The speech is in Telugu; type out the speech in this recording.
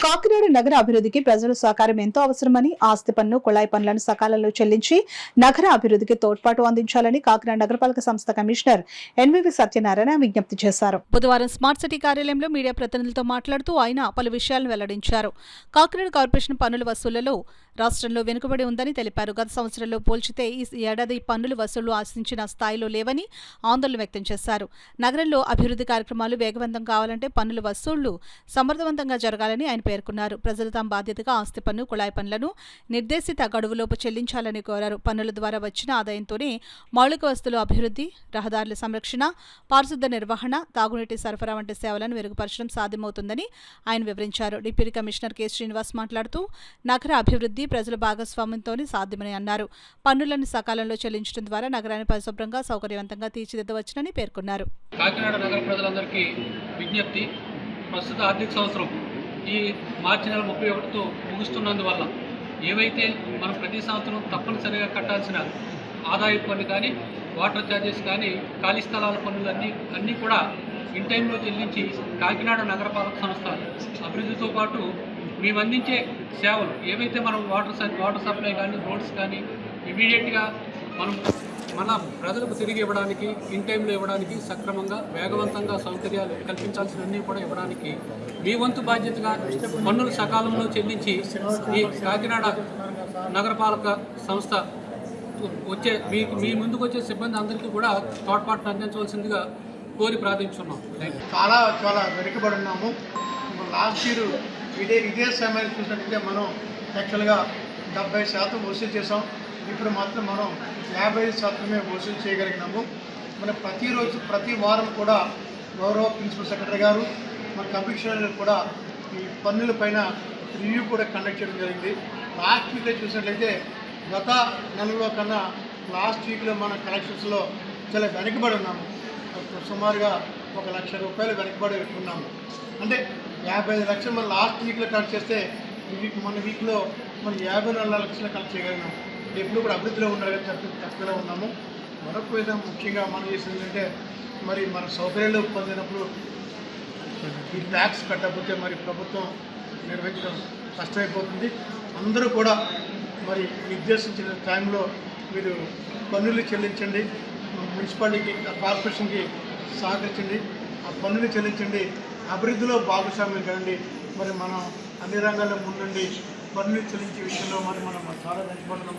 కాకినాడ నగర అభివృద్ధికి ప్రజల సహకారం ఎంతో అవసరమని ఆస్తి పన్ను కుళాయి పనులను సకాలంలో చెల్లించి నగర అభివృద్ధికి తోడ్పాటు అందించాలని కాకినాడ నగరపాలక సంస్థ కమిషనర్ ఎన్వివి సత్యనారాయణ విజ్ఞప్తి చేశారు. బుధవారం స్మార్ట్ సిటీ కార్యాలయంలో మీడియా ప్రతినిధులతో మాట్లాడుతూ ఆయన పలు విషయాలను వెల్లడించారు. కాకినాడ కార్పొరేషన్ పన్నుల వసూళ్లలో రాష్ట్రంలో వెనుకబడి ఉందని తెలిపారు. గత సంవత్సరంలో పోల్చితే ఈ ఏడాది పన్నుల వసూళ్లు ఆశించిన స్థాయిలో లేవని ఆందోళన వ్యక్తం చేశారు. నగరంలో అభివృద్ధి కార్యక్రమాలు వేగవంతం కావాలంటే పన్నుల వసూళ్లు సమర్థవంతంగా జరగాలని ఆయన పేర్కొన్నారు. ప్రజలు తమ బాధ్యతగా ఆస్తి పన్ను కుళాయి పనులను నిర్దేశిత గడువులోపు చెల్లించాలని కోరారు. పన్నుల ద్వారా వచ్చిన ఆదాయంతోనే మౌలిక వస్తువుల అభివృద్ధి, రహదారుల సంరక్షణ, పారిశుద్ధ నిర్వహణ, తాగునీటి సరఫరా వంటి సేవలను మెరుగుపరచడం సాధ్యమవుతుందని ఆయన వివరించారు. డిప్యూటీ కమిషనర్ కె శ్రీనివాస్ మాట్లాడుతూ నగర అభివృద్ధి ప్రజల భాగస్వామ్యంతోనే సాధ్యమని అన్నారు. పన్నులను సకాలంలో చెల్లించడం ద్వారా నగరాన్ని పరిశుభ్రంగా సౌకర్యవంతంగా తీర్చిదిద్దవచ్చునని పేర్కొన్నారు. కాకినాడ నగర ప్రజలందరికీ విజ్ఞప్తి, ప్రస్తుత ఆర్థిక సంవత్సరం ఈ మార్చి నెల 31తో ముగుస్తున్నందువల్ల ఏవైతే మనం ప్రతి సంవత్సరం తప్పనిసరిగా కట్టాల్సిన ఆదాయ పన్ను కానీ, వాటర్ ఛార్జెస్ కానీ, ఖాళీ స్థలాల పన్నులు అన్నీ కూడా ఇన్ టైంలో చెల్లించి కాకినాడ నగరపాలక సంస్థ అభివృద్ధితో పాటు మేము అందించే సేవలు ఏవైతే మనం వాటర్ సప్లై కానీ, రోడ్స్ కానీ ఇమీడియట్గా మనం మన ప్రజలకు తిరిగి ఇవ్వడానికి, ఇన్ టైంలో ఇవ్వడానికి, సక్రమంగా వేగవంతంగా సౌకర్యాలు కల్పించాల్సినవన్నీ కూడా ఇవ్వడానికి మీ వంతు బాధ్యతగా పన్నులు సకాలంలో చెల్లించి ఈ కాకినాడ నగరపాలక సంస్థ మీ ముందుకు వచ్చే సిబ్బంది అందరికీ కూడా తోడ్పాటును అందించవలసిందిగా కోరి ప్రార్థించున్నాం. చాలా వెనుకబడి ఉన్నాము. లాస్ట్ ఇయర్ ఇదే సమయాన్ని చూసినట్లయితే మనం యాక్చువల్గా 70% వసూలు చేసాం. ఇప్పుడు మాత్రం మనం 55% వసూలు చేయగలిగినాము. మన ప్రతి వారం కూడా గౌరవ ప్రిన్సిపల్ సెక్రటరీ గారు, మన కమిషనర్ కూడా ఈ పన్నుల పైన రివ్యూ కూడా కండక్ట్ చేయడం జరిగింది. లాస్ట్ వీక్లో చూసినట్లయితే గత నెలలో కన్నా లాస్ట్ వీక్లో మన కలెక్షన్స్లో చాలా వెనకబడి ఉన్నాము. సుమారుగా 1 లక్ష రూపాయలు వెనకబడి ఉన్నాము. అంటే 55 లక్షలు మనం లాస్ట్ వీక్లో కలెక్ట్ చేస్తే మన వీక్లో మనం 54 లక్షలు కలెక్ట్ చేయగలిగినాము. ఎప్పుడు కూడా అభివృద్ధిలో ఉండాలి, తక్కువలో ఉన్నాము. మరొక విధంగా ముఖ్యంగా మనం చేసింది ఏంటంటే, మరి మన సౌకర్యాలు పొందినప్పుడు ఈ ట్యాక్స్ కట్టకపోతే మరి ప్రభుత్వం నిర్వహించడం కష్టమైపోతుంది. అందరూ కూడా మరి నిర్దేశించిన టైంలో మీరు పన్నులు చెల్లించండి, మున్సిపాలిటీకి, కార్పొరేషన్కి సహకరించండి, ఆ పన్నులు చెల్లించండి, అభివృద్ధిలో భాగస్వామ్యం కండి. మరి మనం అన్ని రంగాల్లో ముందుండి పన్నులు చెల్లించే విషయంలో మరి మనం చాలా వెనుకబడుతున్నాము.